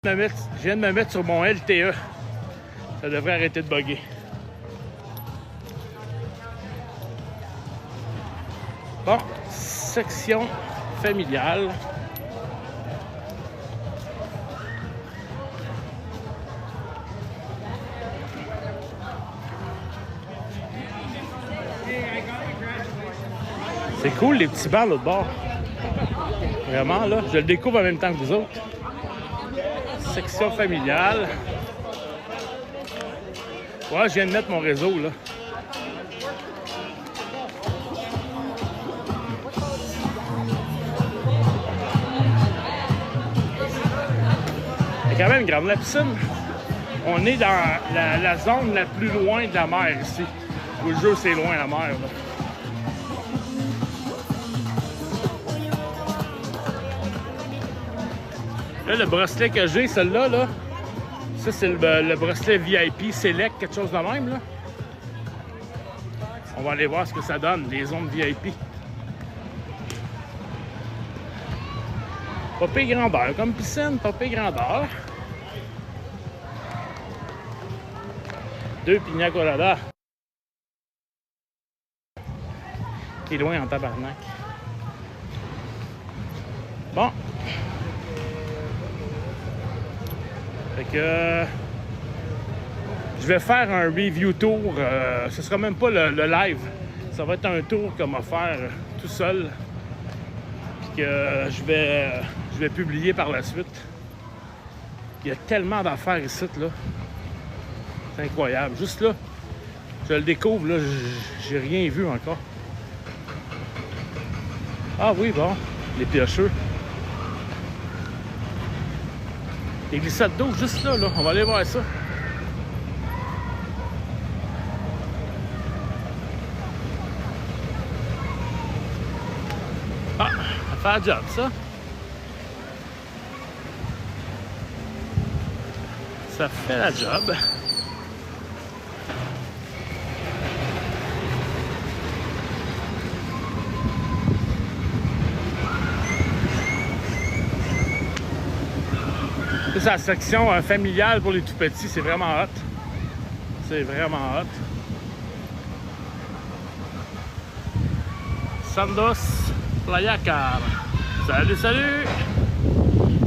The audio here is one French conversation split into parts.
Je viens de me mettre sur mon LTE. Ça devrait arrêter de bugger. Bon, section familiale. C'est cool les petits bancs à l'autre bord. Vraiment là, je le découvre en même temps que vous autres. Section familiale. Ouais, je viens de mettre mon réseau là. C'est quand même grande la piscine. On est dans la zone la plus loin de la mer ici. Où le jeu c'est loin la mer. Là. Là, le bracelet que j'ai, celui-là, là, ça, c'est le bracelet VIP Select, quelque chose de même, là. On va aller voir ce que ça donne, les zones VIP. Pas pire grandeur, comme piscine, pas pire grandeur. 2 pina colada. Qui est loin en tabarnak. Bon. Fait que je vais faire un review tour. Ce sera même pas le live. Ça va être un tour qu'on va faire tout seul. Puis que je vais publier par la suite. Il y a tellement d'affaires ici, là. C'est incroyable. Juste là, je le découvre, là, j'ai rien vu encore. Ah oui, bon, les piocheux. Les glissades d'eau juste là, on va aller voir ça. Ah, ça fait la job, ça. Ça fait la job. C'est la section familiale pour les tout petits, c'est vraiment hot. C'est vraiment hot. Sandos Playa Car. Salut, salut!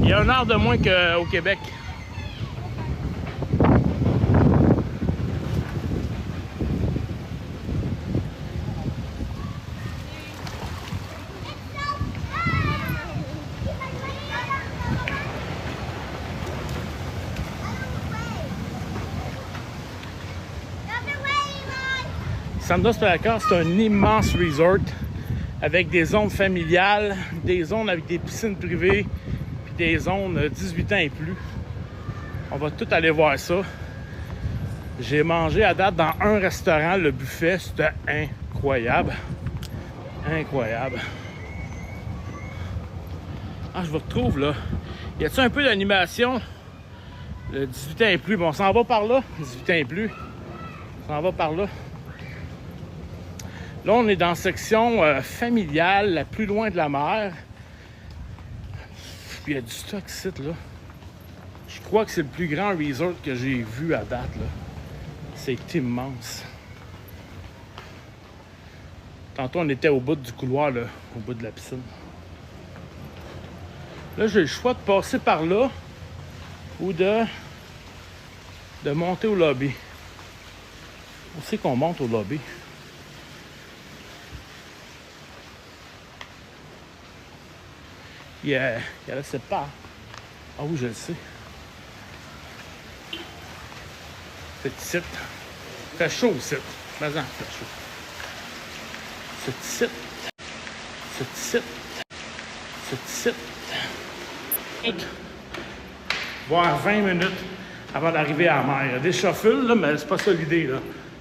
Il y a 1 heure de moins qu'au Québec. Sandos Playa Car, c'est un immense resort avec des zones familiales, des zones avec des piscines privées, puis des zones 18 ans et plus. On va tout aller voir ça. J'ai mangé à date dans un restaurant, le buffet, c'était incroyable. Incroyable. Ah, je vous retrouve là. Y a-t-il un peu d'animation? Le 18 ans et plus. Bon, on s'en va par là. 18 ans et plus. On s'en va par là. Là, on est dans la section familiale, la plus loin de la mer. Puis il y a du stock ici, là. Je crois que c'est le plus grand resort que j'ai vu à date, là. C'est immense. Tantôt, on était au bout du couloir, là, au bout de la piscine. Là, j'ai le choix de passer par là ou de monter au lobby. On sait qu'on monte au lobby. Il y a la sépare. Ah oui, je le sais. C'est ici. Fait chaud ici. Vas-y, fait chaud. C'est ici. C'est ici. C'est ici. Voire 20 minutes avant d'arriver à la mer. Il y a des chauffules, là, mais c'est pas ça l'idée, là.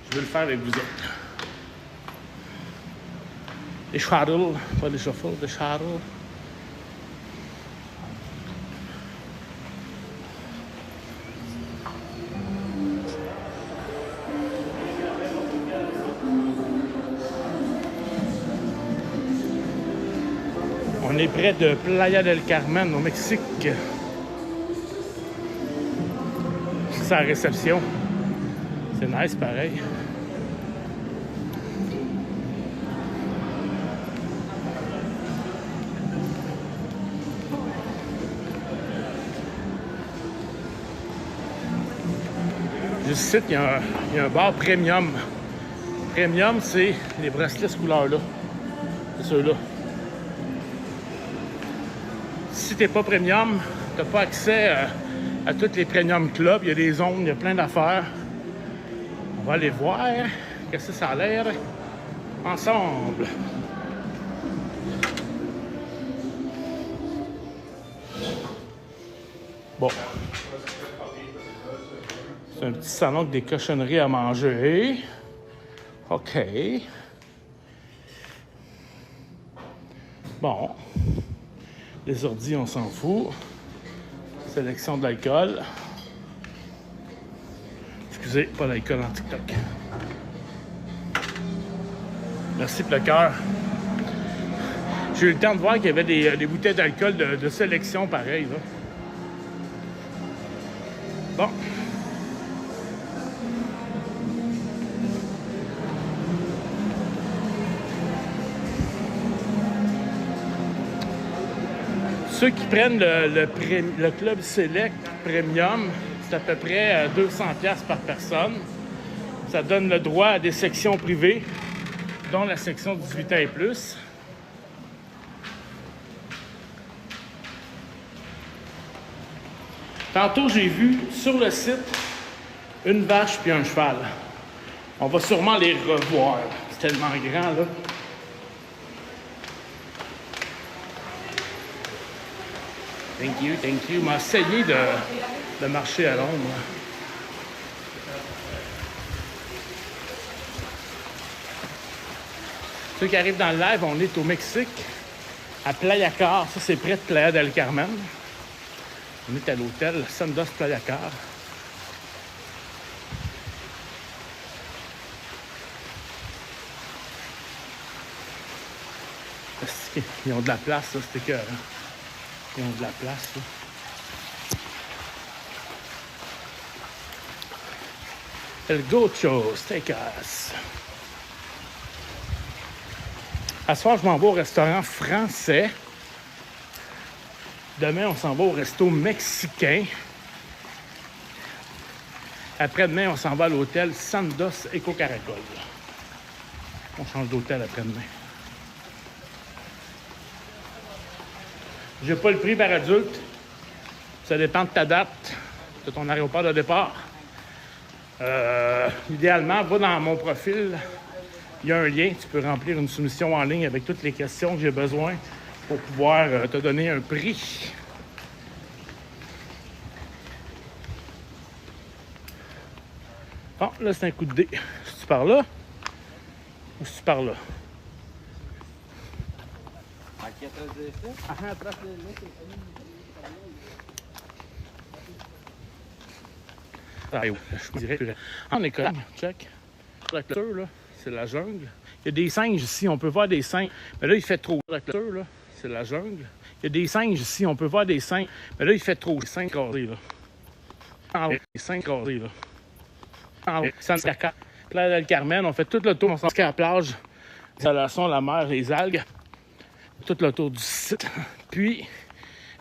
Je vais le faire avec vous autres. Des shuttles, pas des chauffules, des shuttles. On est près de Playa del Carmen, au Mexique. ça à la réception. C'est nice pareil. Juste ici, il y a un bar premium. Premium, c'est les bracelets de cette couleur-là. C'est ceux-là. Si t'es pas premium, t'as pas accès à tous les premium clubs. Il y a des zones, il y a plein d'affaires. On va aller voir qu'est-ce que ça a l'air ensemble. Bon. C'est un petit salon avec des cochonneries à manger. OK. Bon. Les ordis, on s'en fout. Sélection de l'alcool. Excusez, pas l'alcool en TikTok. Merci pour le cœur. J'ai eu le temps de voir qu'il y avait des bouteilles d'alcool de sélection pareil, là. Bon. Ceux qui prennent le Club Select Premium, c'est à peu près 200$ par personne. Ça donne le droit à des sections privées, dont la section 18 ans et plus. Tantôt, j'ai vu sur le site une vache puis un cheval. On va sûrement les revoir. C'est tellement grand, là. Thank you, thank you. On m'a essayé de marcher à l'ombre. Ceux qui arrivent dans le live, on est au Mexique, à Playa Car. Ça, c'est près de Playa del Carmen. On est à l'hôtel Sandos Playa Car. Ils ont de la place, ça, c'était que... Ils ont de la place, là. El Gocho Steakhouse. À ce soir, je m'en vais au restaurant français. Demain, on s'en va au resto mexicain. Après-demain, on s'en va à l'hôtel Sandos Eco Caracol. On change d'hôtel après-demain. J'ai pas le prix par adulte. Ça dépend de ta date, de ton aéroport de départ. Idéalement, va dans mon profil. Il y a un lien. Tu peux remplir une soumission en ligne avec toutes les questions que j'ai besoin pour pouvoir te donner un prix. Bon, là, c'est un coup de dé. Si tu pars là ou si tu pars là? Aqui atrás desse? Ah, atrás dele. Ah, je dirais. En école, check. La clôture, là, c'est la jungle. Il y a des singes ici, on peut voir des singes. Mais là, il fait trop. La clôture, là, c'est la jungle. Il y a des singes ici, on peut voir des singes. Mais là, il fait trop. Les 5 carrés, là. Ah, les 5 carrés, là. Ah, Santa Cata, Playa del Carmen, on fait tout le tour. On s'en va à la plage, l'installation, la mer, les algues. Tout le tour du site. Puis,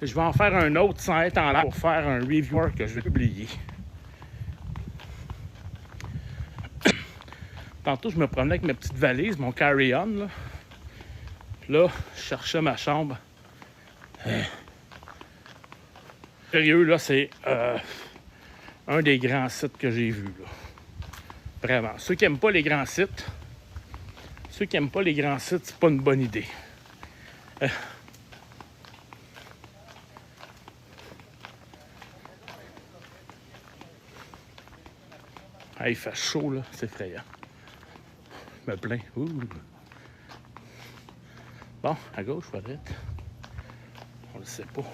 je vais en faire un autre sans être en l'air pour faire un reviewer que je vais publier. Tantôt, je me promenais avec ma petite valise, mon carry-on. Là, là je cherchais ma chambre. Sérieux, là, c'est un des grands sites que j'ai vus. Là. Vraiment. Ceux qui n'aiment pas les grands sites, c'est pas une bonne idée. Ah, il fait chaud, là. C'est effrayant. Je me plains. Ouh. Bon, à gauche ou à droite? On le sait pas.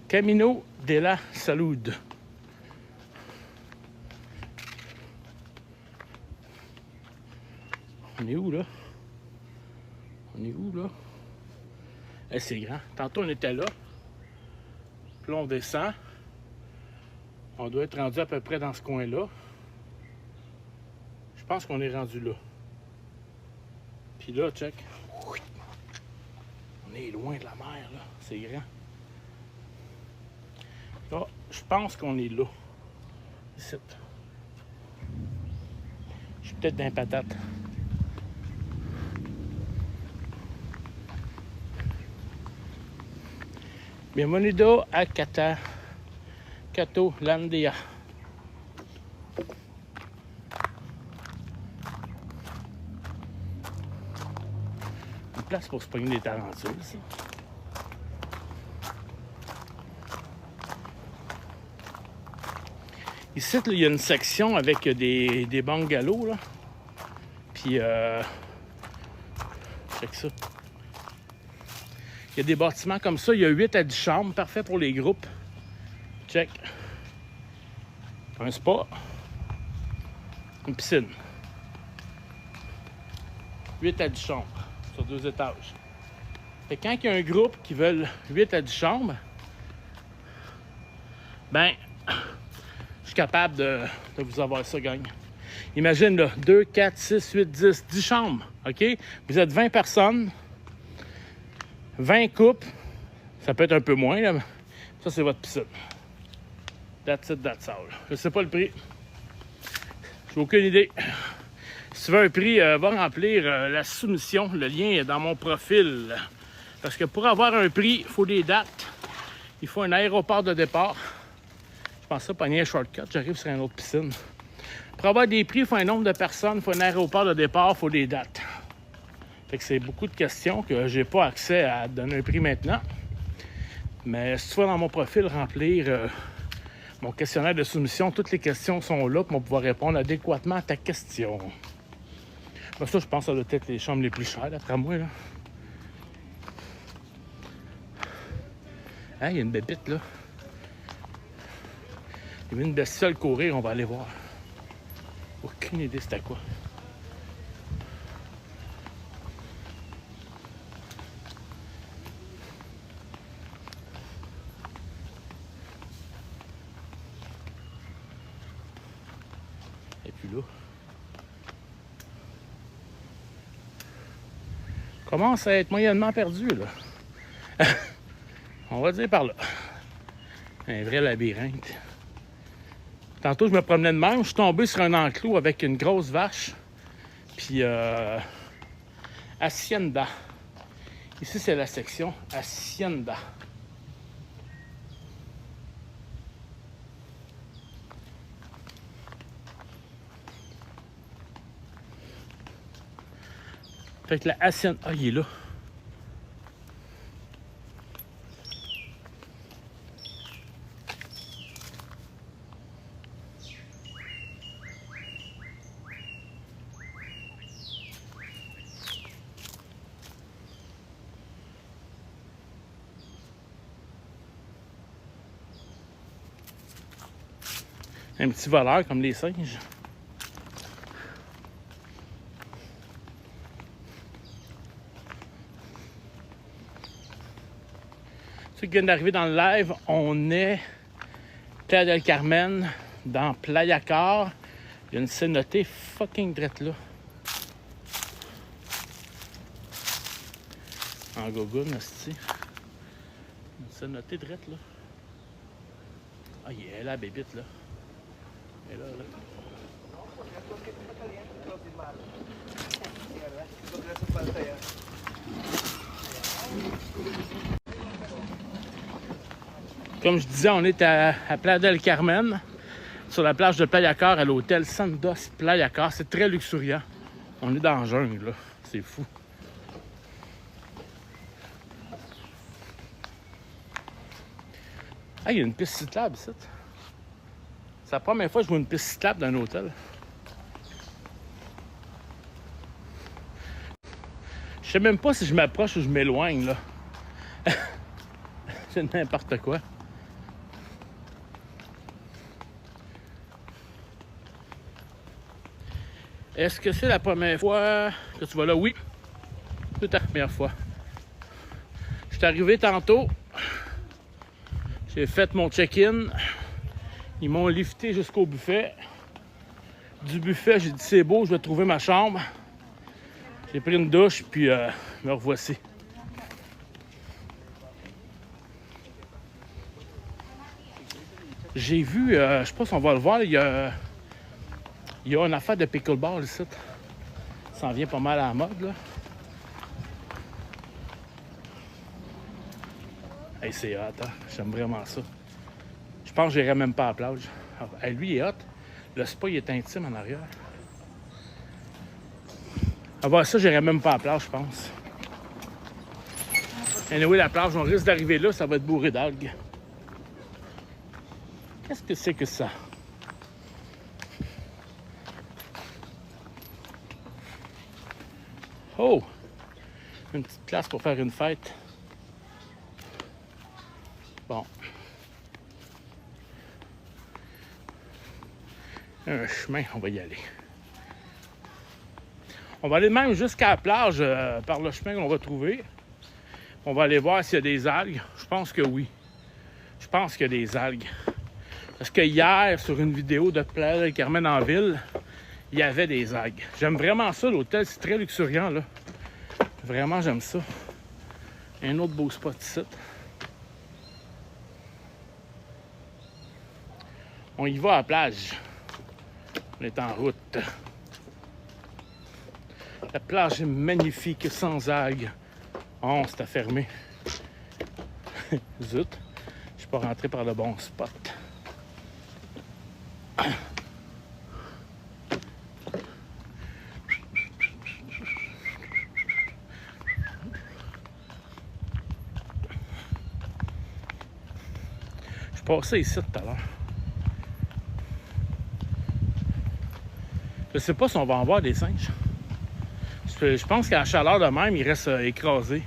Camino de la Salud. On est où, là? On est où, là? Eh, c'est grand. Tantôt, on était là. Puis là, on descend. On doit être rendu à peu près dans ce coin-là. Je pense qu'on est rendu là. Puis là, check. On est loin de la mer, là. C'est grand. Là, je pense qu'on est là. Ici. Je suis peut-être dans les patates. Bienvenido a Catolandia. Une place pour se pogner des tarentules, ici. Ici, il y a une section avec des bungalows, là. Puis, check ça. Il y a des bâtiments comme ça. Il y a 8 à 10 chambres. Parfait pour les groupes. Check. Un spa. Une piscine. 8 à 10 chambres. Sur 2 étages. Fait que quand il y a un groupe qui veut 8 à 10 chambres, ben, je suis capable de vous avoir ça, gang. Imagine, là, 2, 4, 6, 8, 10 chambres. OK? Vous êtes 20 personnes. 20 couples, ça peut être un peu moins, là. Ça, c'est votre piscine. That's it, that's all. Je sais pas le prix. J'ai aucune idée. Si tu veux un prix, va remplir la soumission. Le lien est dans mon profil. Parce que pour avoir un prix, il faut des dates. Il faut un aéroport de départ. Je pense ça, pogner un shortcut. J'arrive sur une autre piscine. Pour avoir des prix, il faut un nombre de personnes, il faut un aéroport de départ, il faut des dates. Fait que c'est beaucoup de questions que j'ai pas accès à donner un prix maintenant. Mais si tu vas dans mon profil remplir mon questionnaire de soumission, toutes les questions sont là pour pouvoir répondre adéquatement à ta question. Ben ça, je pense que ça doit être les chambres les plus chères, d'après moi, là. Hein, il y a une bébite, là. Il y a une bestiole courir, on va aller voir. Aucune idée c'était quoi. Et puis là, commence à être moyennement perdu, là. On va dire par là. Un vrai labyrinthe. Tantôt, je me promenais de même, je suis tombé sur un enclos avec une grosse vache. Puis, Hacienda. Ici, c'est la section Hacienda. Fait que la Hacienda... Ah, il est là. Un petit voleur comme les singes. Ceux qui viennent d'arriver dans le live, on est Playa del Carmen, dans Playa Car. Il y a une cénotée fucking drette là. En gogoune, hostie. Une cénotée drette là. Ah, il est là, la bébite là. Elle est là, là. Comme je disais, on est à Playa del Carmen, sur la plage de Playa Car, à l'hôtel Sandos Playa Car. C'est très luxuriant. On est dans la jungle, là. C'est fou. Ah, il y a une piste cyclable ici. C'est la première fois que je vois une piste cyclable dans un hôtel. Je sais même pas si je m'approche ou je m'éloigne, là. C'est n'importe quoi. Est-ce que c'est la première fois que tu vas là? Oui, c'est la première fois. Je suis arrivé tantôt. J'ai fait mon check-in. Ils m'ont lifté jusqu'au buffet. Du buffet, j'ai dit c'est beau, je vais trouver ma chambre. J'ai pris une douche, puis me revoici. J'ai vu, je sais pas si on va le voir, il y a une affaire de pickleball ici. Ça en vient pas mal à la mode, là. Hey, c'est hot, hein? J'aime vraiment ça. Je pense que j'irai même pas à la plage. Alors, hey, lui, il est hot. Le spa, il est intime en arrière. À voir ça, j'irai même pas à la plage, je pense. Anyway, la plage, on risque d'arriver là, ça va être bourré d'algues. Qu'est-ce que c'est que ça? Oh! Une petite place pour faire une fête. Bon. Un chemin, on va y aller. On va aller même jusqu'à la plage par le chemin qu'on va trouver. On va aller voir s'il y a des algues. Je pense que oui. Je pense qu'il y a des algues. Parce que hier, sur une vidéo de Playa del Carmen en ville, il y avait des algues. J'aime vraiment ça, l'hôtel. C'est très luxuriant, là. Vraiment, j'aime ça. Un autre beau spot ici. On y va à la plage. On est en route. La plage est magnifique, sans algues. Oh, c'était fermé. Zut. Je suis pas rentré par le bon spot. Je suis passé ici tout à l'heure. Je sais pas si on va en voir des singes. Je pense qu'à la chaleur de même, ils restent écrasés.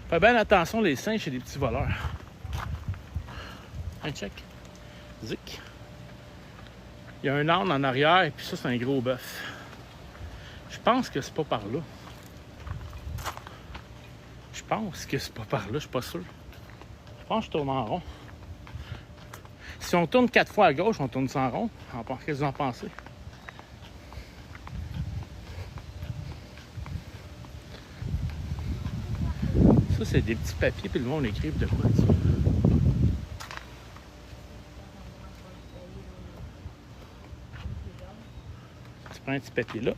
Fais bien attention, les singes, c'est des petits voleurs. Un check. Zic. Il y a un âne en arrière, et puis ça, c'est un gros bœuf. Je pense que c'est pas par là. Je pense que c'est pas par là, je suis pas sûr. Je pense que je tourne en rond. Si on tourne 4 fois à gauche, on tourne en rond. Qu'est-ce que vous en pensez? Ça, c'est des petits papiers, puis le monde écrive de quoi, ça? Tu prends un petit papier là,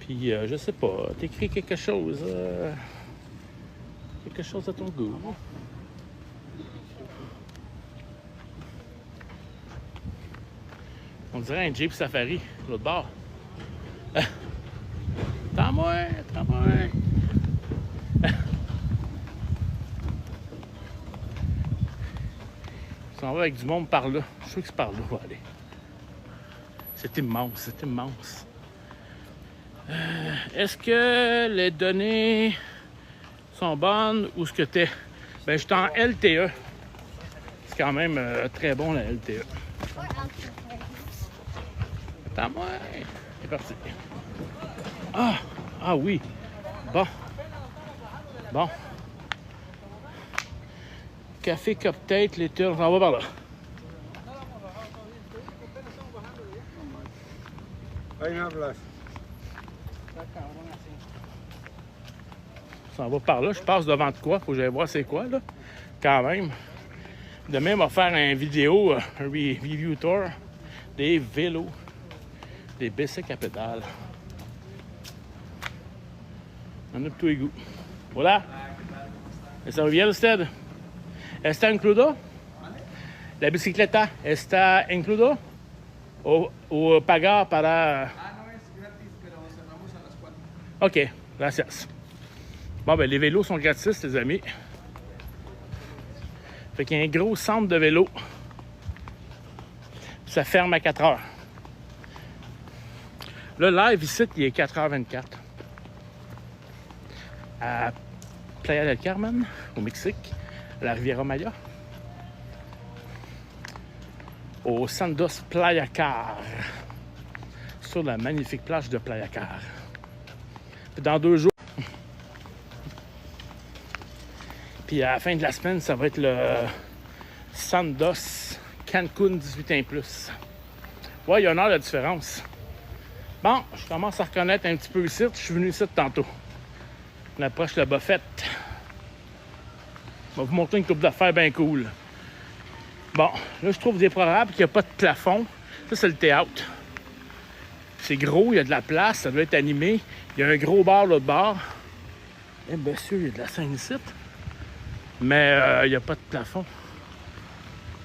puis je sais pas, t'écris quelque chose à ton goût. On dirait un Jeep Safari, l'autre bord. Attends-moi, attends-moi. On va avec du monde par là. Je suis sûr que c'est par là qu'on va aller. C'est immense, c'est immense. Est-ce que les données sont bonnes ou ce que t'es? Ben, je suis en LTE. C'est quand même très bon, la LTE. Attends-moi. C'est parti. Ah oui. Bon. Bon. Café Cupcake, les turns, on va par là. Ça va par là, je passe devant de quoi? Faut que j'aille voir c'est quoi, là. Quand même. Demain, on va faire une vidéo, un review tour des vélos, des bicycles à pédales. On a de tous les goûts. Voilà. ¿Está bien usted? ¿Está incluido? La bicicleta está incluido? ¿O pagar para...? No es gratis, pero cerramos a las 4. OK, gracias. Bon, ben les vélos sont gratis, les amis. Fait qu'il y a un gros centre de vélos. Ça ferme à 4 heures. Le live ici, il est 4h24. À Playa del Carmen, au Mexique, à la Riviera Maya. Au Sandos Playa Car. sur la magnifique plage de Playa Car. Puis dans 2 jours, puis à la fin de la semaine, ça va être le Sandos Cancun 18 ans plus. Ouais, il y a une heure de différence. Bon, je commence à reconnaître un petit peu ici. Je suis venu ici tantôt. On approche le buffet. Je vais vous montrer une coupe d'affaires bien cool. Bon, là, je trouve déplorable qu'il n'y a pas de plafond. Ça, c'est le théâtre. C'est gros, il y a de la place, ça doit être animé. Il y a un gros bar l'autre bord. Eh bien sûr, il y a de la scène ici. Mais il n'y a pas de plafond.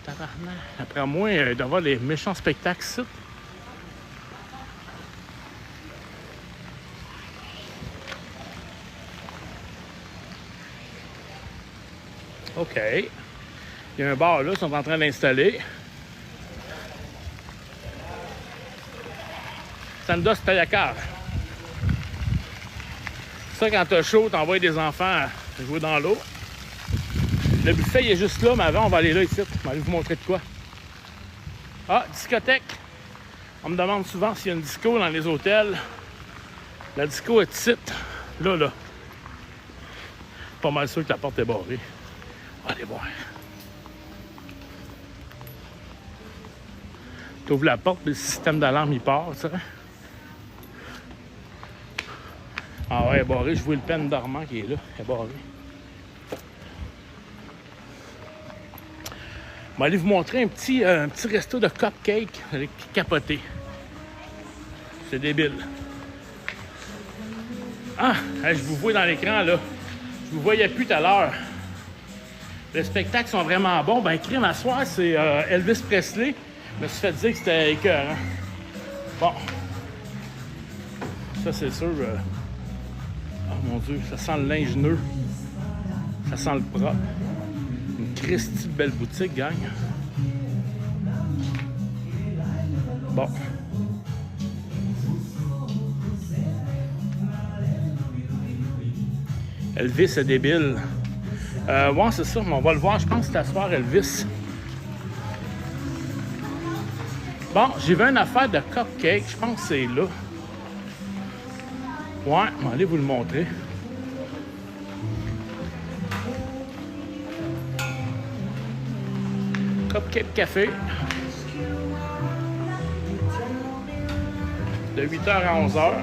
Tabarnak. Après moi, il doit y avoir des méchants spectacles ici. OK. Il y a un bar là, ils sont en train d'installer. Sandos Playa Car. Ça, quand t'as chaud, t'envoies des enfants jouer dans l'eau. Le buffet, il est juste là, mais avant, on va aller là ici. On va aller vous montrer de quoi. Ah, discothèque. On me demande souvent s'il y a une disco dans les hôtels. La disco est ici. Là. Pas mal sûr que la porte est barrée. On va aller voir. Tu ouvres la porte, puis le système d'alarme, il part, tu sais. Ah ouais, elle est barrée. Je vois le pen dormant qui est là. Elle est barrée. Je vais aller vous montrer un petit resto de cupcake avec capoté. C'est débile. Ah, je vous vois dans l'écran, là. Je vous voyais plus tout à l'heure. Les spectacles sont vraiment bons. Ben, crime à soir, c'est Elvis Presley. Je me suis fait dire que c'était écœurant. Bon. Ça, c'est sûr. Oh mon Dieu, ça sent le linge neuf. Ça sent le propre. Une Christie de belle boutique, gang. Bon. Elvis, c'est débile. Ouais, c'est ça, mais on va le voir. Je pense que c'est à soir, Elvis. Bon, j'ai vu une affaire de cupcake. Je pense que c'est là. Ouais, je vais aller vous le montrer. Cupcake Café. De 8h à 11h.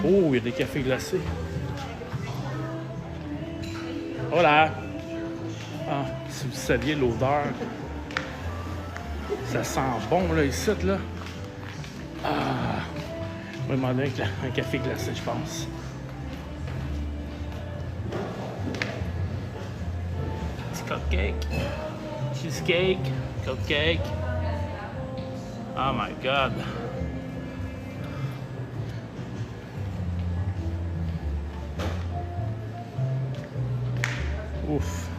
Oh, il y a des cafés glacés. Voilà. Ah, si vous saviez l'odeur. Ça sent bon, là, ici, là. Ah. Je vais demander un café glacé, je pense. Petit cupcake. Cheesecake. Cupcake. Oh my God. Ouf.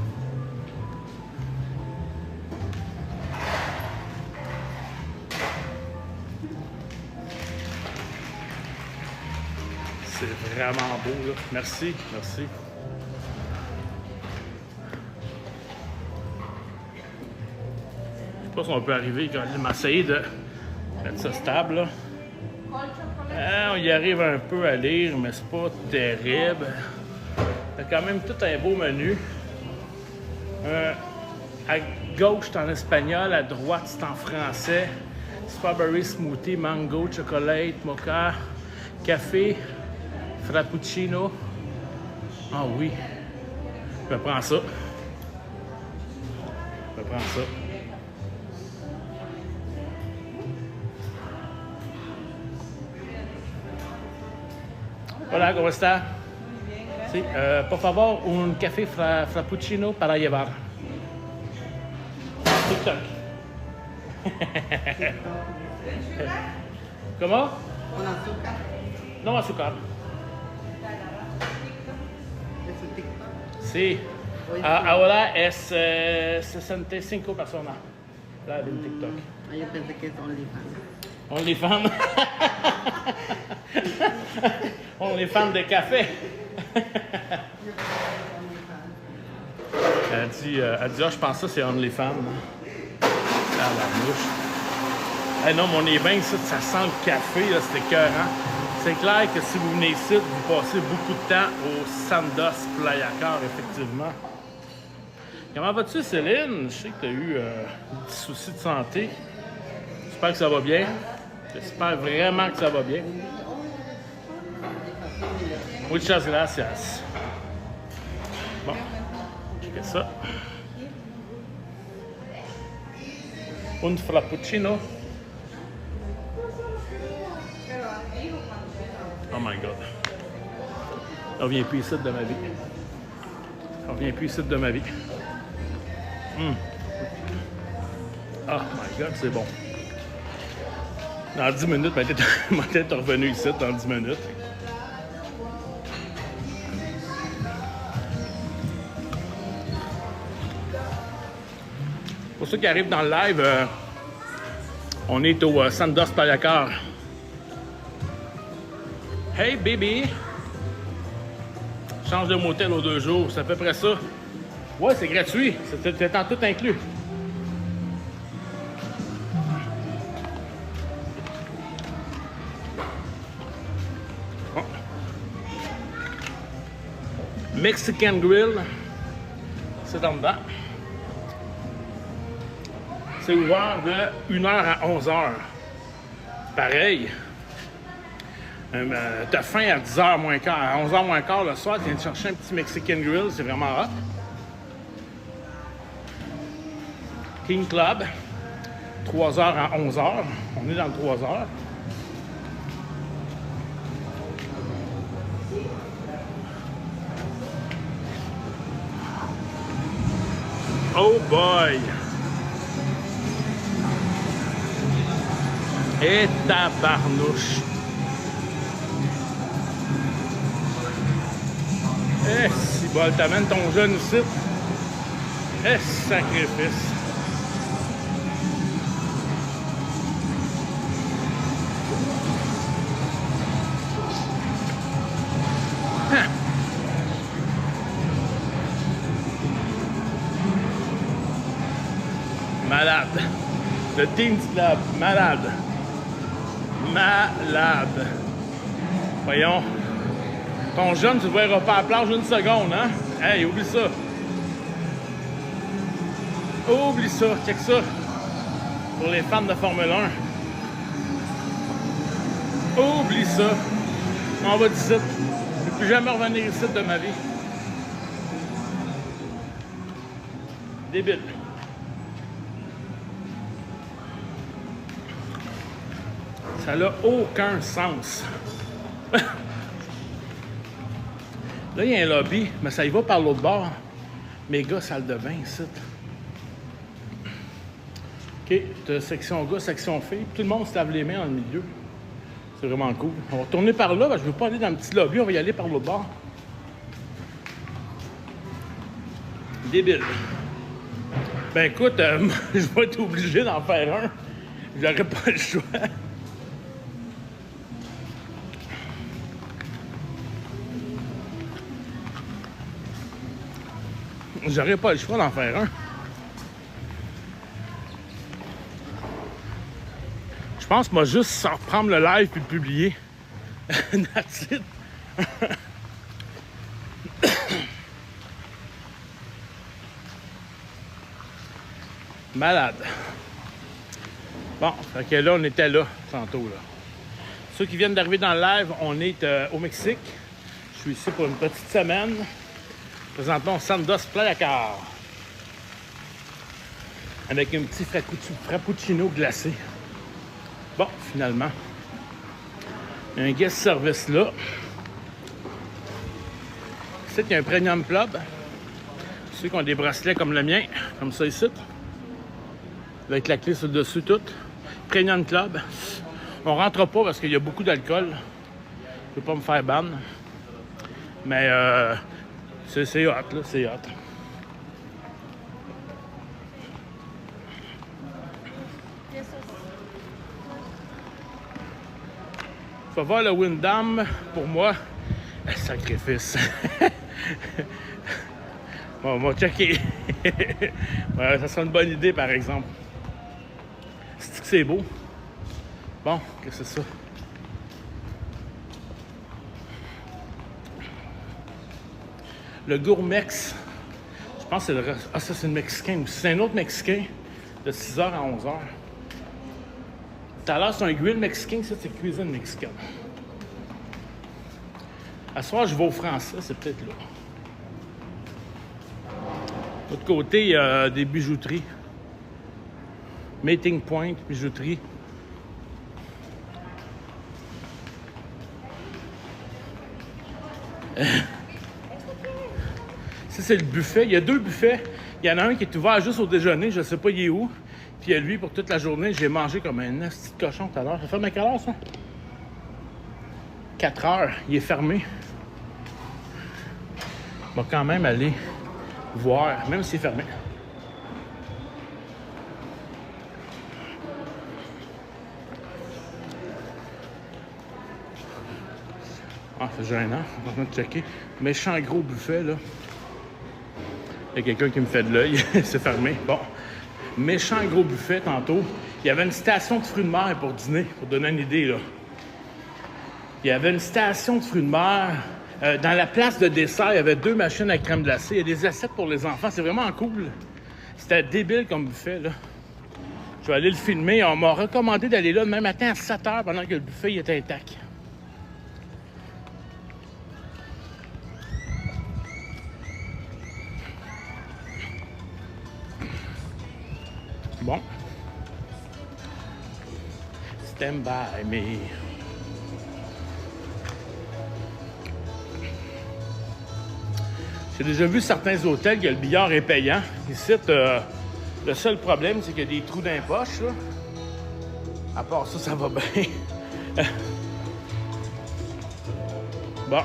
C'est vraiment beau, là. Merci, merci. Je sais pas si on peut arriver quand il m'a essayé de mettre ça stable, là. On y arrive un peu à lire, mais c'est pas terrible. Il y a quand même tout un beau menu. À gauche, c'est en espagnol. À droite, c'est en français. Strawberry smoothie, mango, chocolate, mocha, café, frappuccino. Ah oui. Je vais prendre ça. Je vais prendre ça. Hola, ¿cómo está? Sí, por favor, un café frappuccino para llevar. TikTok. ¿Cómo? ¿Con azúcar? No azúcar. ¿Es un TikTok? Sí. Ahora es 65 personas la del TikTok. Yo pensé que es OnlyFans. OnlyFans. OnlyFans de café. Elle dit, ah, je pense que ça, c'est OnlyFans. Ah, la mouche. Hey non, mais on est bien ici, ça sent le café, là, c'est écœurant. C'est clair que si vous venez ici, vous passez beaucoup de temps au Sandos Playa Car, effectivement. Comment vas-tu, Céline? Je sais que tu as eu des petits soucis de santé. J'espère que ça va bien. J'espère vraiment que ça va bien. Muchas gracias. Bon, je fais ça. Un frappuccino. Oh my God. On revient plus ici de ma vie. On revient plus ici de ma vie. Oh my God, c'est bon. Dans 10 minutes, ma tête est revenue ici dans 10 minutes. Pour ceux qui arrivent dans le live, on est au Sandos Playa Car. Hey baby! Change de motel aux 2 jours, c'est à peu près ça. Ouais, c'est gratuit, c'est en tout inclus. Oh. Mexican Grill, c'est en dedans. C'est ouvert de 1h à 11h. Pareil. T'as faim à 10h moins quart. À 11h moins quart le soir, tu viens de chercher un petit Mexican Grill, c'est vraiment hot. King Club, 3h à 11h. On est dans le 3h. Oh boy! Et tabarnouche! Eh, si bol, t'amènes ton jeune ici. Eh, sacrifice! Hein. Malade! Le Teens Club, malade! Malade! Voyons. Ton jeune, tu ne verras pas à la plage une seconde, hein? Hey, oublie ça! Oublie ça, check ça! Pour les fans de Formule 1. Oublie ça! On va d'ici. Je ne vais plus jamais revenir ici de ma vie. Débile. Ça n'a aucun sens. Là, il y a un lobby, mais ça y va par l'autre bord. Méga salle de bain, ici. OK, t'as section gars, section filles. Tout le monde se lave les mains dans le milieu. C'est vraiment cool. On va retourner par là, parce que je ne veux pas aller dans le petit lobby, on va y aller par l'autre bord. Débile. Ben écoute, je vais être obligé d'en faire un. J'aurais pas le choix. J'aurais pas le choix d'en faire un. Je pense moi juste sans reprendre le live puis le publier. That's it. Malade. Bon, fait que là, on était là, tantôt, là. Ceux qui viennent d'arriver dans le live, on est au Mexique. Je suis ici pour une petite semaine. Présentement, au Sandos Playa Car. Avec un petit frappuccino glacé. Bon, finalement. Un guest service là. Ici, il y a un Premium Club. Ceux qui ont des bracelets comme le mien, comme ça ici. Avec la clé sur le dessus, tout. Premium Club. On rentre pas parce qu'il y a beaucoup d'alcool. Je ne peux pas me faire ban. Mais c'est hot, là, c'est hot. Faut voir le Windham, pour moi, un sacrifice. Bon, on va checker. Ouais, ça serait une bonne idée, par exemple. C'est beau. Bon, qu'est-ce que c'est ça? Le Gourmex. Je pense que c'est le... Ah, ça, c'est le Mexicain aussi. C'est un autre Mexicain de 6h à 11h. Tout à l'heure, c'est un grill mexicain. Ça, c'est cuisine mexicaine. À ce soir, je vais au français. C'est peut-être là. De l'autre côté, il y a des bijouteries. Meeting Point, bijouterie. Ça, c'est le buffet. Il y a 2 buffets. Il y en a un qui est ouvert juste au déjeuner. Je ne sais pas il est où. Puis il y a lui pour toute la journée. J'ai mangé comme un petit cochon tout à l'heure. Ça ferme à quelle heure, ça? 4 heures. Il est fermé. On va quand même aller voir, même s'il est fermé. Ah, c'est gênant. Je suis en train de checker. Méchant gros buffet, là. Il y a quelqu'un qui me fait de l'œil. C'est fermé. Bon. Méchant gros buffet, tantôt. Il y avait une station de fruits de mer pour dîner, pour donner une idée, là. Il y avait une station de fruits de mer. Dans la place de dessert, il y avait 2 machines à crème glacée. Il y a des assiettes pour les enfants. C'est vraiment cool. C'était débile comme buffet, là. Je vais aller le filmer. On m'a recommandé d'aller là demain matin à 7 heures pendant que le buffet il était intact. Bon. Stand by me. J'ai déjà vu certains hôtels que le billard est payant. Ici, le seul problème, c'est qu'il y a des trous dans les poches, là. À part ça, ça va bien. Bon.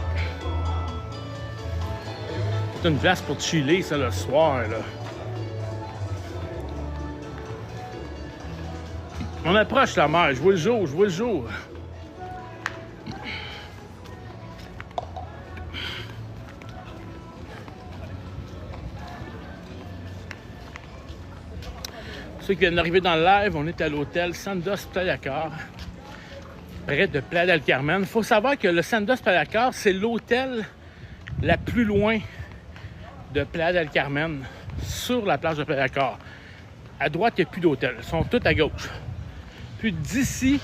C'est une place pour chiller, ça, le soir, là. On approche la mer. Je vois le jour, je vois le jour. Pour ceux qui viennent d'arriver dans le live, on est à l'hôtel Sandos Playa Car, près de Playa del Carmen. Il faut savoir que le Sandos Playa Car, c'est l'hôtel la plus loin de Playa del Carmen, sur la plage de Playa Car. À droite, il n'y a plus d'hôtels. Ils sont tous à gauche. Puis d'ici,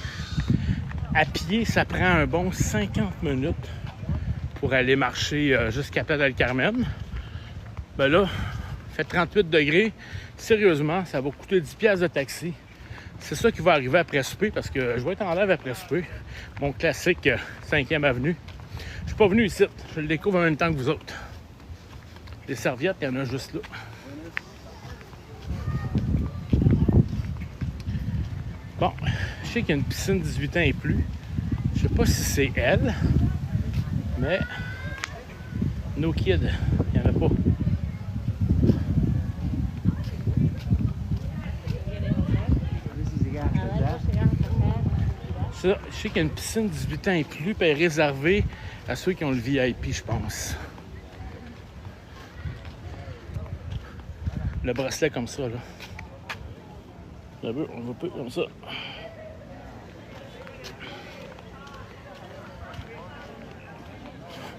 à pied, ça prend un bon 50 minutes pour aller marcher jusqu'à Playa del Carmen. Ben là, il fait 38 degrés. Sérieusement, ça va coûter 10 piastres de taxi. C'est ça qui va arriver après souper parce que je vais être en live après souper. Mon classique 5e avenue. Je suis pas venu ici. Je le découvre en même temps que vous autres. Les serviettes, il y en a juste là. Bon, je sais qu'il y a une piscine 18 ans et plus. Je sais pas si c'est elle, mais no kid, il n'y en a pas. Ça, je sais qu'il y a une piscine 18 ans et plus, puis elle est réservée à ceux qui ont le VIP, je pense. Le bracelet comme ça, là. On va pas comme ça.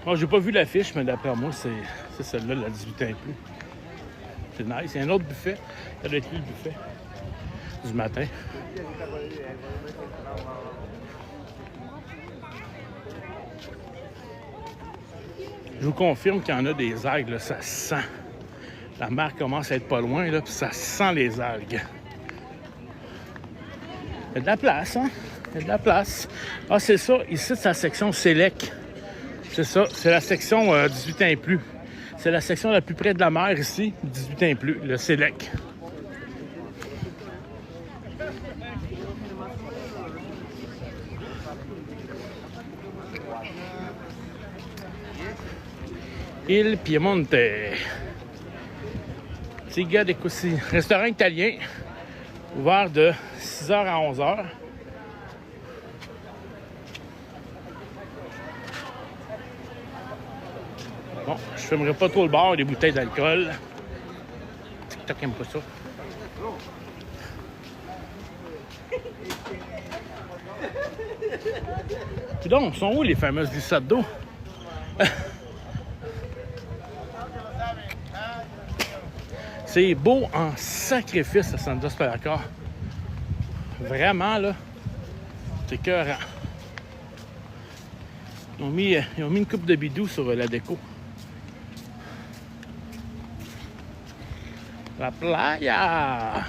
Bon, j'ai pas vu l'affiche, mais d'après moi, c'est celle-là, la 18 ans et plus. C'est nice. Il y a un autre buffet. Ça doit être lui, le buffet du matin. Je vous confirme qu'il y en a des algues, là, ça sent. La mer commence à être pas loin, là, puis ça sent les algues. Il y a de la place, hein? Il y a de la place. Ah, c'est ça. Ici, c'est la section Select. C'est ça. C'est la section 18 ans et plus. C'est la section la plus près de la mer ici, 18 ans et plus, le Select. Il Piemonte. Petit gars de Coussi. Restaurant italien. Ouvert de 6h à 11h. Bon, je fumerai pas trop le bar, des bouteilles d'alcool. TikTok aime pas ça. Puis donc, sont où les fameuses glissades d'eau? C'est beau en sacrifice à San Andrés Palacar. Vraiment, là, c'est écœurant. Ils ont mis une coupe de bidou sur la déco. La playa!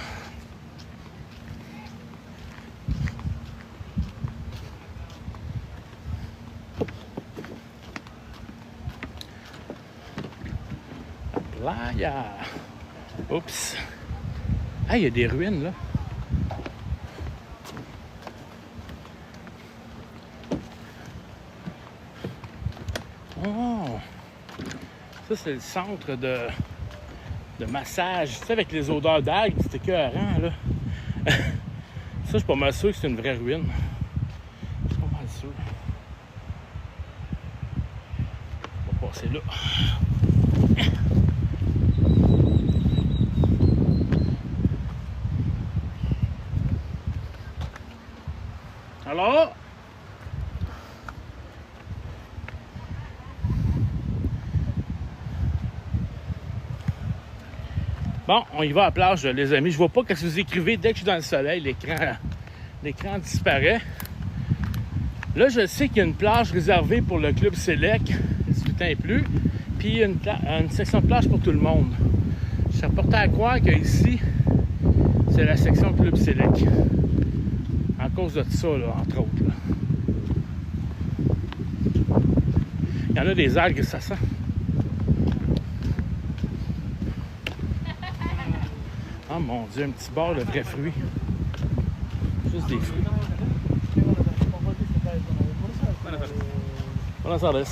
La playa! Oups! Ah, il y a des ruines, là. Oh! Ça, c'est le centre de massage. Tu sais, avec les odeurs d'algues, c'était écœurant, là. Ça, je suis pas mal sûr que c'est une vraie ruine. Je suis pas mal sûr. On va passer là. Alors? Bon, on y va à la plage, les amis. Je vois pas ce que vous écrivez dès que je suis dans le soleil. L'écran disparaît. Là, je sais qu'il y a une plage réservée pour le club Select, 18 ans et plus, puis une section de plage pour tout le monde. Je suis porté à croire qu'ici, c'est la section club Select. À cause de ça, là, entre autres. Là. Il y en a des algues, ça sent. Oh mon Dieu, un petit bord de vrais fruits. Juste des fruits. Buenas tardes.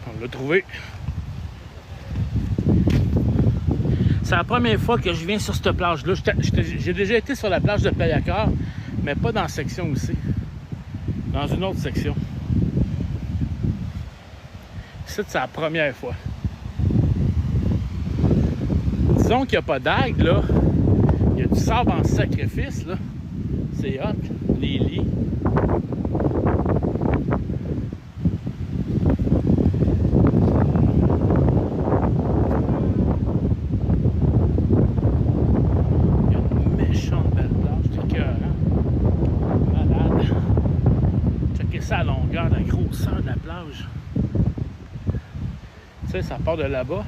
On l'a trouvé. C'est la première fois que je viens sur cette plage-là. J'ai déjà été sur la plage de Palacar, mais pas dans la section aussi. Dans une autre section. Ici, c'est la première fois. Disons qu'il n'y a pas d'algues, là. Il y a du sable en sacrifice, là. C'est hot. Les lits. À la longueur, la grosseur de la plage. Tu sais, ça part de là-bas.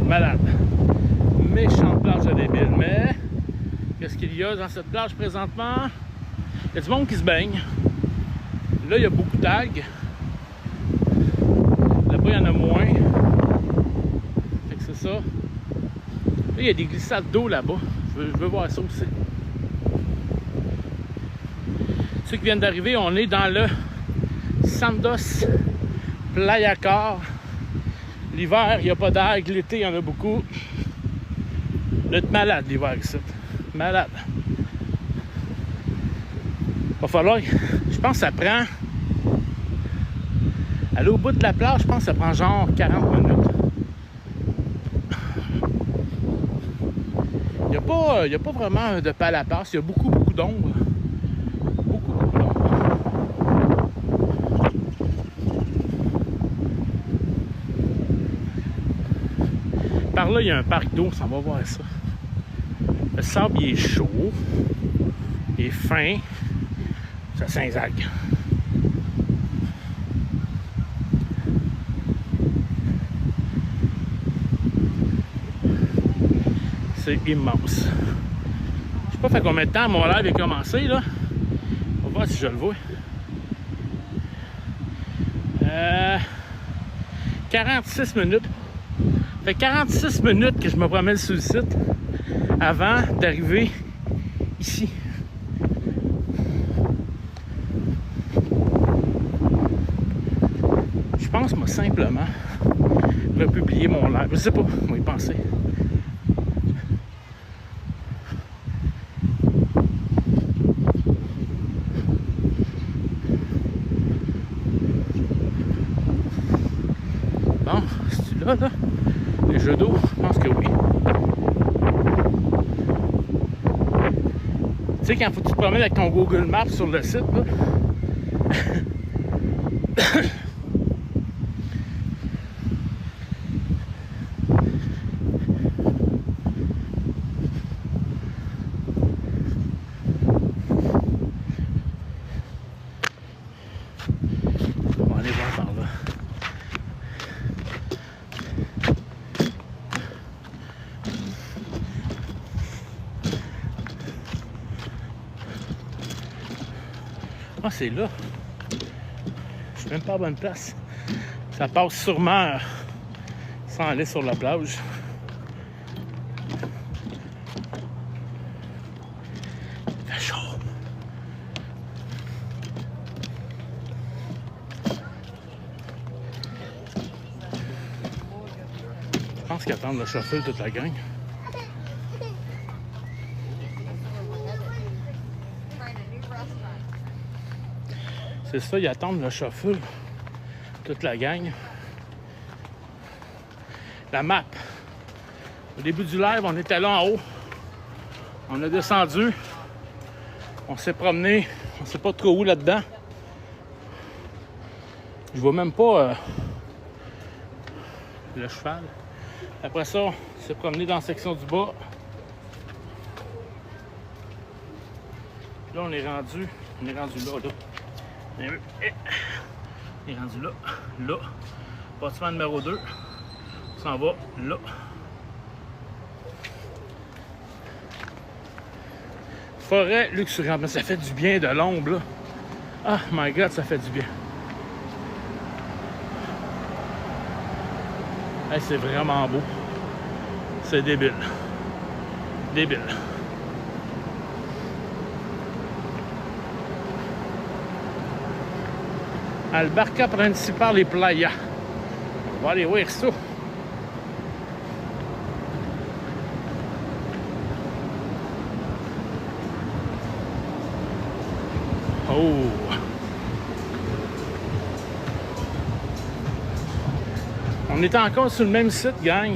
Malade. Méchante plage de débile. Mais, qu'est-ce qu'il y a dans cette plage présentement? Il y a du monde qui se baigne. Là, il y a beaucoup d'algues. Là-bas, il y en a moins. Fait que c'est ça. Là, il y a des glissades d'eau là-bas. Je veux voir ça aussi. Ceux qui viennent d'arriver, on est dans le Sandos Palacar. L'hiver, il n'y a pas d'algues. L'été, il y en a beaucoup. D'être malade l'hiver ici. Malade. Va falloir. Je pense que ça prend. Aller au bout de la plage, je pense que ça prend genre 40 minutes. Il n'y a pas vraiment de palapace. Il y a beaucoup d'ombre. Par là, il y a un parc d'eau, ça va voir ça. Le sable, il est chaud. Il est fin. Ça s'inzague. C'est immense. Je sais pas fait combien de temps mon live est commencé, là. On va voir si je le vois. 46 minutes. Ça fait 46 minutes que je me promène sur le site avant d'arriver ici. Je pense, moi, simplement republier mon live. Je sais pas, moi, y penser. là, les jeux d'eau, je pense que oui. Tu sais, quand faut que tu te promènes avec ton Google Maps sur le site, là, on va aller voir par là. Ah, c'est là. Je suis même pas à bonne place. Ça passe sûrement sans aller sur la plage. Il fait chaud. Je pense qu'ils attendent le chauffeur toute la gang. C'est ça, ils attendent le chauffeur, toute la gang. La map. Au début du live, on était là en haut. On a descendu. On s'est promené. On sait pas trop où là-dedans. Je vois même pas le cheval. Après ça, on s'est promené dans la section du bas. Là, on est rendu là, là. On est rendu là, là. Bâtiment numéro 2. On s'en va là. Forêt luxuriante. Mais ça fait du bien de l'ombre, là. Ah, my God, ça fait du bien. Hey, c'est vraiment beau. C'est débile. Débile. Albarca Principal et Playa. On va aller voir ça. Oh! On est encore sur le même site, gang.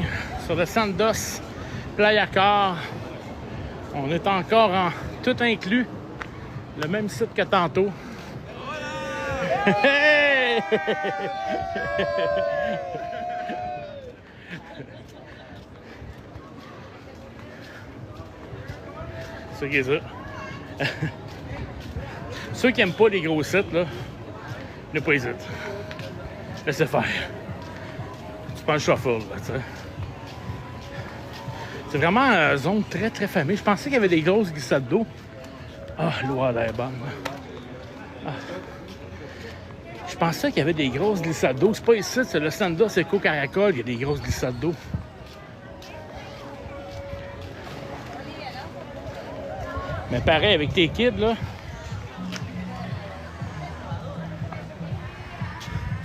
Sur le Sandos Playa Car. On est encore en tout inclus. Le même site que tantôt. Hey! C'est ça qui est ça. Ceux qui n'aiment pas les gros sites, là, ne pas hésiter. Laissez faire. Tu prends le chauffeur, là, tu sais. C'est vraiment une zone très, très famille. Je pensais qu'il y avait des grosses glissades d'eau. Ah, l'eau a l'air bonne. Ah. Je pensais qu'il y avait des grosses glissades d'eau. C'est pas ici, c'est le Sandos Eco Caracol, il y a des grosses glissades d'eau. Mais pareil, avec tes kids, là.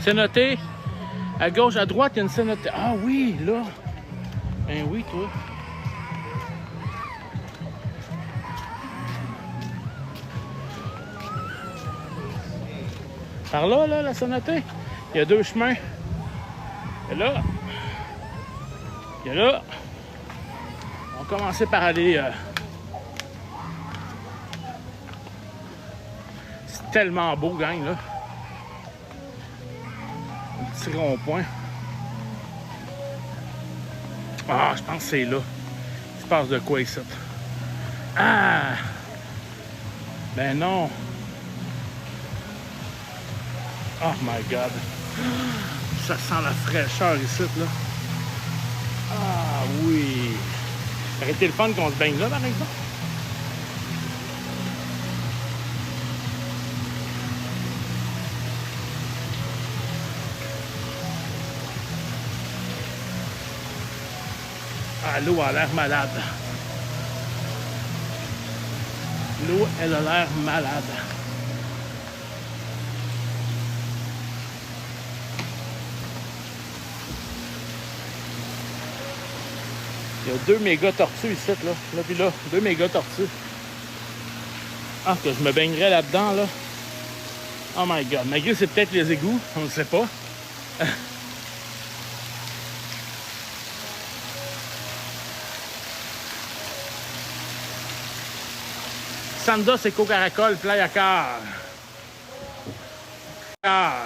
C'est noté. À gauche, à droite, il y a une cénotée. Ah oui, là. Ben oui, toi. Par là, là, la cénotée. Il y a deux chemins. Il y a là. Il y a là. On va commencer par aller... C'est tellement beau, gang, là. Un petit rond-point. Ah, je pense que c'est là. Il se passe de quoi ici? Ah! Ben non. Oh my God. Ça sent la fraîcheur ici, là. Ah oui. Ça aurait été le fun qu'on se baigne là, par exemple. Ah, l'eau a l'air malade. L'eau, elle a l'air malade. Il y a 2 méga tortues ici, là. Là, puis là, 2 méga tortues. Ah, que je me baignerais là-dedans, là. Oh my God. Malgré c'est peut-être les égouts, on ne sait pas. Sandos Eco Caracol, Playa Car. Ah,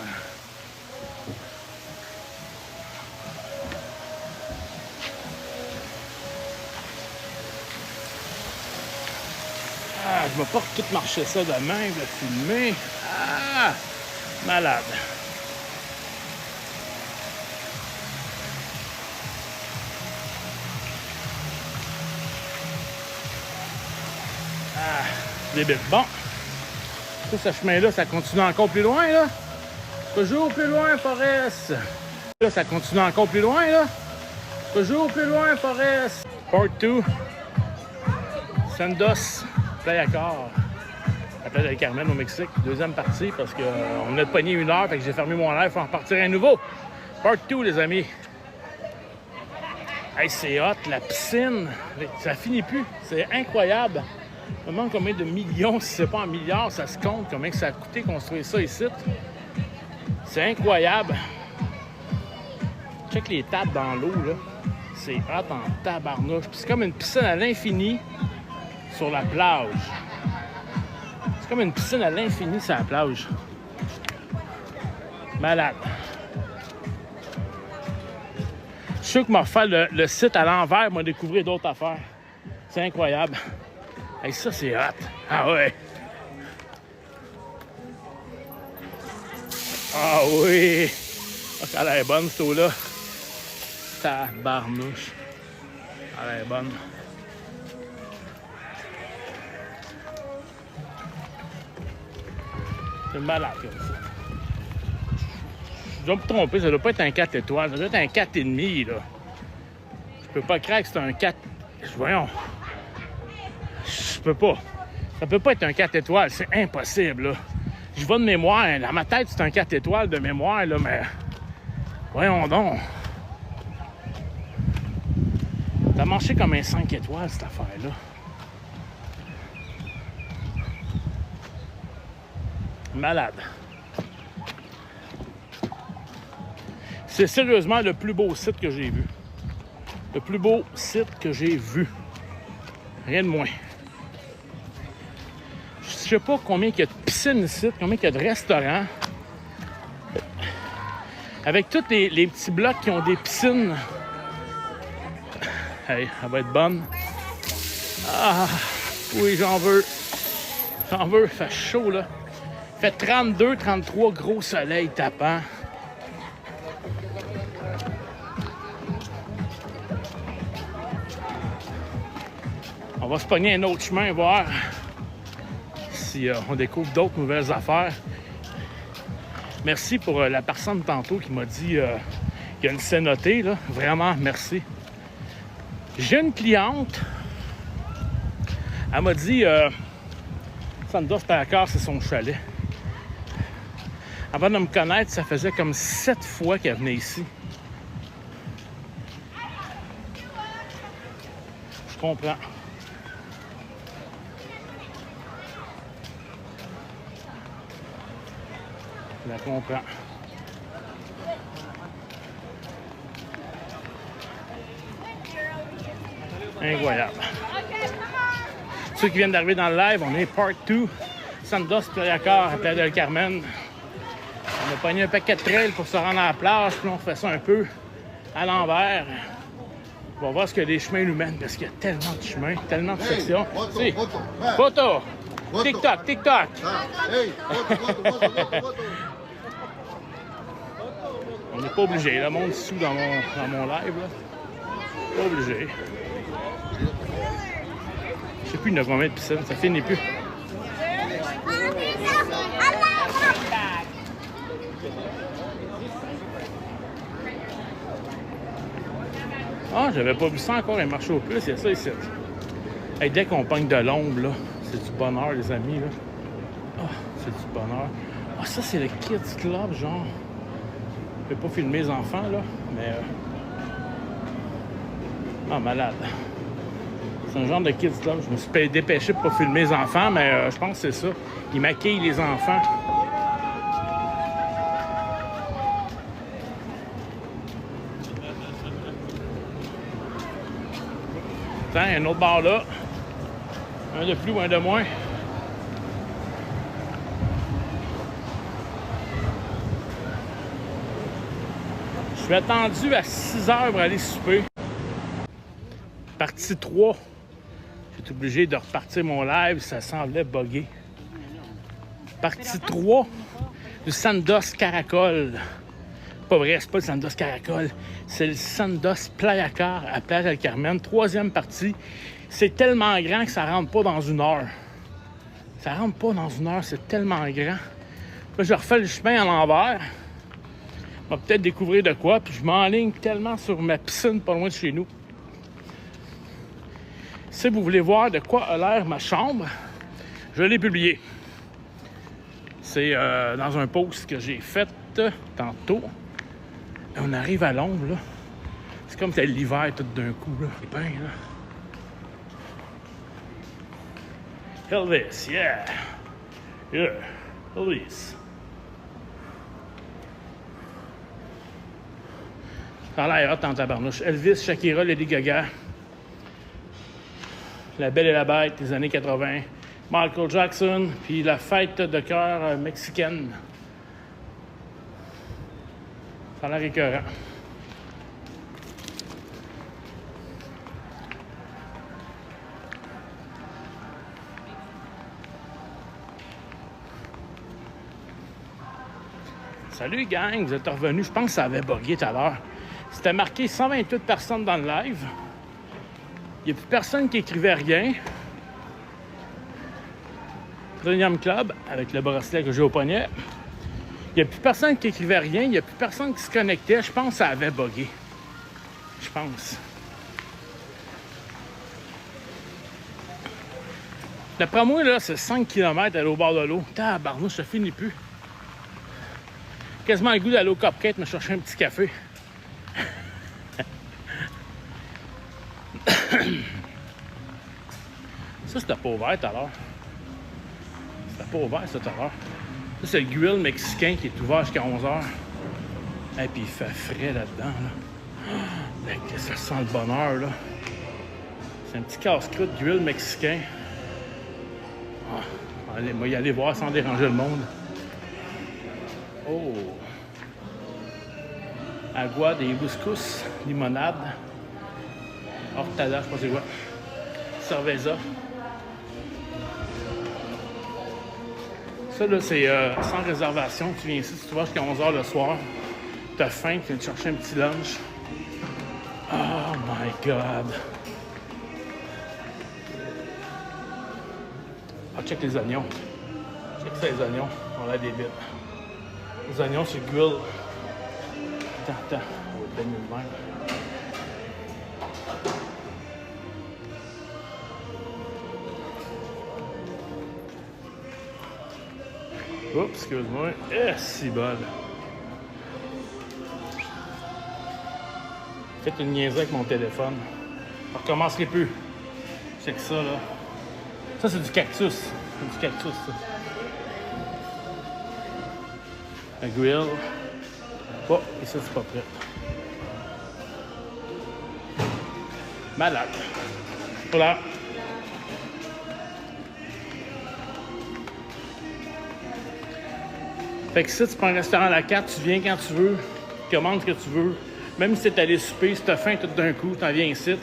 je vais pas tout marcher ça de même, le filmer. Ah, malade. Ah, débile. Bon. Ça, ce chemin-là, ça continue encore plus loin, là. Toujours plus loin, Forest. Là, ça continue encore plus loin, là. Toujours plus loin, Forest. Part 2. Sandos, Playa Car. La Playa del Carmen au Mexique. Deuxième partie, parce qu'on a pogné 1 heure, fait que j'ai fermé mon live pour en repartir à nouveau. Part 2, les amis. Hey, c'est hot, la piscine. Ça finit plus. C'est incroyable. Je me demande combien de millions, si c'est pas en milliards, ça se compte, combien que ça a coûté construire ça ici. C'est incroyable. Check les tables dans l'eau, là. C'est hot en tabarnouche. Puis c'est comme une piscine à l'infini sur la plage. C'est comme une piscine à l'infini sur la plage. Malade. Je suis sûr que m'a fait le site à l'envers, m'a découvert d'autres affaires. C'est incroyable. Hey, ça, c'est hot. Ah ouais. Ah oui. Ah, elle est bonne, cette eau-là. Tabarnouche. Elle est bonne. C'est malade, comme ça. Je dois me tromper, ça doit pas être un 4 étoiles. Ça doit être un 4,5, là. Je peux pas croire que c'est un 4... Voyons. Je peux pas. Ça peut pas être un 4 étoiles, c'est impossible, là. Je vais de mémoire. Dans ma tête, c'est un 4 étoiles de mémoire, là, mais... Voyons donc. Ça a marché comme un 5 étoiles, cette affaire-là. Malade. C'est sérieusement le plus beau site que j'ai vu. Le plus beau site que j'ai vu. Rien de moins. Je sais pas combien il y a de piscines ici, combien il y a de restaurants. Avec tous les petits blocs qui ont des piscines. Hey, elle va être bonne. Ah, oui, j'en veux. J'en veux, il fait chaud, là. Il fait 32, 33, gros soleil tapant. On va se pogner un autre chemin, voir si on découvre d'autres nouvelles affaires. Merci pour la personne tantôt qui m'a dit qu'il y a une cénotée, là. Vraiment, merci. J'ai une cliente. Elle m'a dit Sandos Playa Car, c'est son chalet. Avant de me connaître, ça faisait comme 7 fois qu'elle venait ici. Je comprends. Je la comprends. Incroyable. Ceux qui viennent d'arriver dans le live, on est part 2. Sandos Playa Car à Playa del Carmen. On a pogné un paquet de trails pour se rendre à la plage, puis on fait ça un peu à l'envers. On va voir ce que les chemins nous mènent, parce qu'il y a tellement de chemins, tellement de sections. Hey, Photo! TikTok, TikTok! Hey, On n'est pas obligé. Le monde sous dans mon live, là. Pas obligé. Je sais plus il y en a combien de piscines, ça finit plus. Ah, j'avais pas vu ça encore, un marché au plus, il y a ça ici. Hey, dès qu'on pogne de l'ombre, là, c'est du bonheur, les amis, là. Ah, c'est du bonheur. Ah, ça, c'est le Kids Club, genre. Je vais pas filmer les enfants, là, mais... Ah, malade. C'est un genre de Kids Club. Je me suis dépêché pour pas filmer les enfants, mais je pense que c'est ça. Ils maquillent les enfants. Tiens, un autre bar là. Un de plus ou un de moins. suis attendu à 6 heures pour aller souper. Partie 3. J'ai été obligé de repartir mon live, ça semblait bugger. Partie 3 du Sandos Caracol. Pas vrai, c'est pas le Sandos Caracol, c'est le Sandos Playa Car à Playa del Carmen. 3e partie. C'est tellement grand que ça rentre pas dans 1 heure. Ça rentre pas dans 1 heure, c'est tellement grand. Là, je refais le chemin à l'envers. On va peut-être découvrir de quoi, puis je m'enligne tellement sur ma piscine pas loin de chez nous. Si vous voulez voir de quoi a l'air ma chambre, je l'ai publié. C'est dans un post que j'ai fait tantôt. Et on arrive à l'ombre, là. C'est comme si c'était l'hiver tout d'un coup, là. C'est bien, là. Elvis, yeah! Yeah, Elvis. Ça a l'air hot en tabarnouche. Elvis, Shakira, Lady Gaga. La Belle et la Bête des années 80. Michael Jackson, puis la fête de cœur mexicaine. Ça a l'air écœurant. Salut gang, vous êtes revenus. Je pense que ça avait bugué tout à l'heure. C'était marqué 128 personnes dans le live. Il n'y a plus personne qui écrivait rien. Premium Club, avec le bracelet que j'ai au poignet. Il n'y a plus personne qui écrivait rien. Il n'y a plus personne qui se connectait. Je pense que ça avait bugué. Je pense. D'après moi, là, c'est 5 km aller au bord de l'eau. Tabarnouche, ça finit plus. Quasiment le goût d'aller au Cupcake me chercher un petit café. Ça, c'était pas ouvert tout à l'heure. C'était pas ouvert, ça, tout à l'heure. Ça, c'est le grill mexicain qui est ouvert jusqu'à 11h. Et puis, il fait frais là-dedans, là. Ben, ça sent le bonheur, là. C'est un petit casse-croûte grill mexicain. Ah, allez, moi, y aller voir sans déranger le monde. Oh! Agua de hibiscus, limonade. Hortada, je sais pas c'est quoi. Cerveza. Ça, là, c'est sans réservation. Tu viens ici, si tu vas jusqu'à 11h le soir. T'as faim, tu viens te chercher un petit lunch. Oh my God! Ah, check les oignons. Check ça, les oignons. On a des bits. Les oignons sur le grill. Attends. On va baigner le même. Oups, excuse-moi. C'est bon. Faites une niaiserie avec mon téléphone. On recommencerait plus. C'est que ça, là. Ça, c'est du cactus. C'est du cactus, ça. Un grill. Oh, et ça, c'est pas prêt. Malade. Voilà. Fait que si tu prends un restaurant à la carte, tu viens quand tu veux, tu commandes ce que tu veux. Même si t'es allé souper, si t'as faim tout d'un coup, t'en viens ici.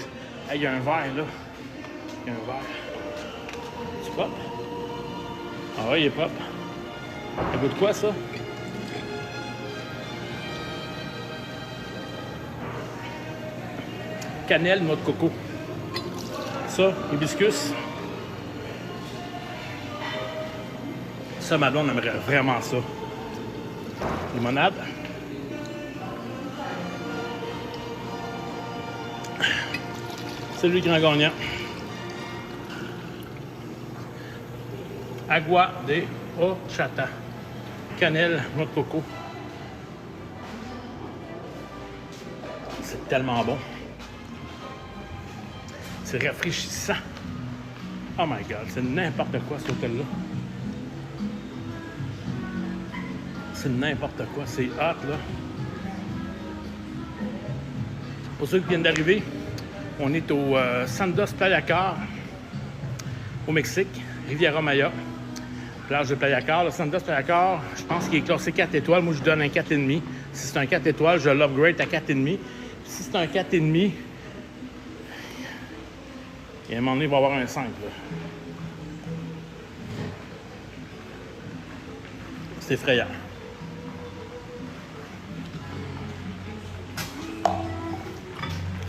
Il y a un verre, là. Il y a un verre. C'est propre? Ah ouais, il est propre. Ça goûte quoi, ça? Cannelle, noix de coco. Ça, hibiscus. Ça, ma blonde aimerait vraiment ça. Limonade. C'est lui grand gagnant. Agua de horchata. Cannelle, noix de coco. C'est tellement bon. C'est rafraîchissant. Oh my God, c'est n'importe quoi cet hôtel-là. C'est n'importe quoi, c'est hot là. Pour ceux qui viennent d'arriver, on est au Sandos Playa Car, au Mexique, Riviera Maya, plage de Playa Car. Le Sandos Playa Car, je pense qu'il est classé 4 étoiles. Moi, je donne un 4,5. Si c'est un 4 étoiles, je l'upgrade à 4,5. Si c'est un 4,5, et à un moment donné, il va y avoir un 5. Là. C'est effrayant.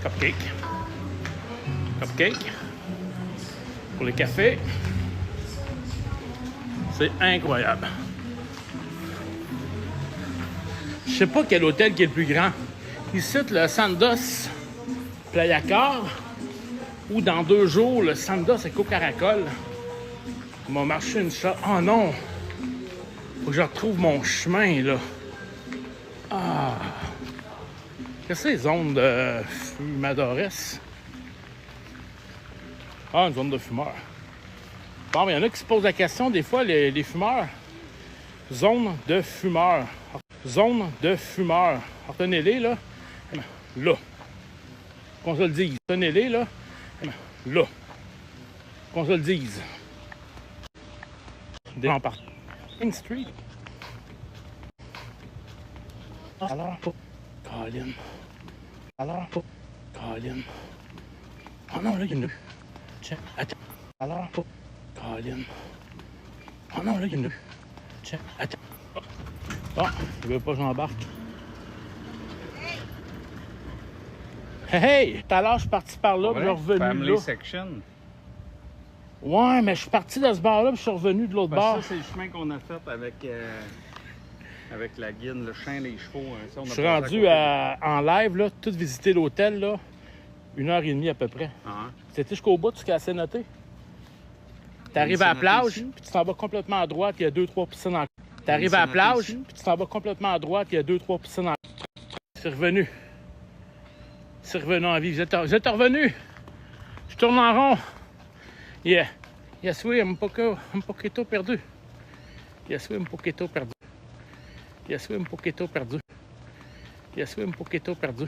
Cupcake. Cupcake. Pour les cafés. C'est incroyable. Je sais pas quel hôtel qui est le plus grand. Ici, le Sandos Playa Car, ou dans 2 jours, le Sandos Eco Caracol. On m'a marché une shot. Oh non! Faut que je retrouve mon chemin, là. Ah! Qu'est-ce que c'est, zone de fumadores? Ah, une zone de fumeurs. Bon, mais il y en a qui se posent la question, des fois, les fumeurs. Zone de fumeurs. Zone de fumeurs. Retenez-les, là. Là. Qu'on se le dise. Retenez-les, là. Là. Qu'on se le dise. Des gens partent. King Street. Alors, Colin. Alors, Colin. Oh non, là, il y a une. Check. Attends. Alors, Colin. Oh non, là, il y a une. Check. Attends. Oh, il veut pas que j'embarque. Hey, hey! Tout à l'heure, je suis parti par là, puis je suis revenu Family là. section. Ouais, mais je suis parti de ce bar-là, puis je suis revenu de l'autre bar. Ça, c'est le chemin qu'on a fait avec la guide, le chien, les chevaux. Ça, on a Je suis passé rendu à en live, là, tout visiter l'hôtel, là, 1h30 à peu près. côté. Ah, C'était jusqu'au bout, ce qui est assez noté. T'arrives à la C'est noté plage, ici? puis tu t'en vas complètement à droite, il y a 2-3 piscines en... T'arrives à la C'est noté plage, ici? puis tu t'en vas complètement à droite, il y a 2-3 piscines en... C'est revenu. C'est revenu en vie. Vous êtes revenu. Je tourne en rond. Yeah. Yes, oui, un poquito perdu. Yes, oui, un poquito perdu. Yes, oui, un poquito perdu. Yes, oui, un poquito perdu.